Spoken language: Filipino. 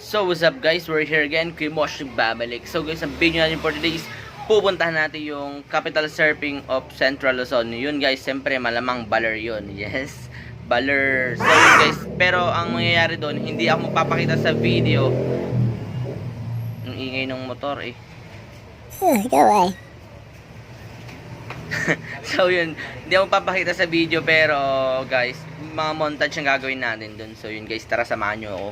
So what's up guys, we're here again, Kuya Mosh nagbabalik. So guys, ang video natin for today is pupuntahan natin yung capital surfing of Central Luzon. Yun guys, siyempre malamang baler yun. Yes, baler. So yun guys, pero ang mangyayari doon, hindi ako magpapakita sa video. Ang ingay ng motor eh. Go away. So yun, hindi ako magpapakita sa video, pero guys, mga montage ang gagawin natin doon. So yun guys, tara samahan nyo ako.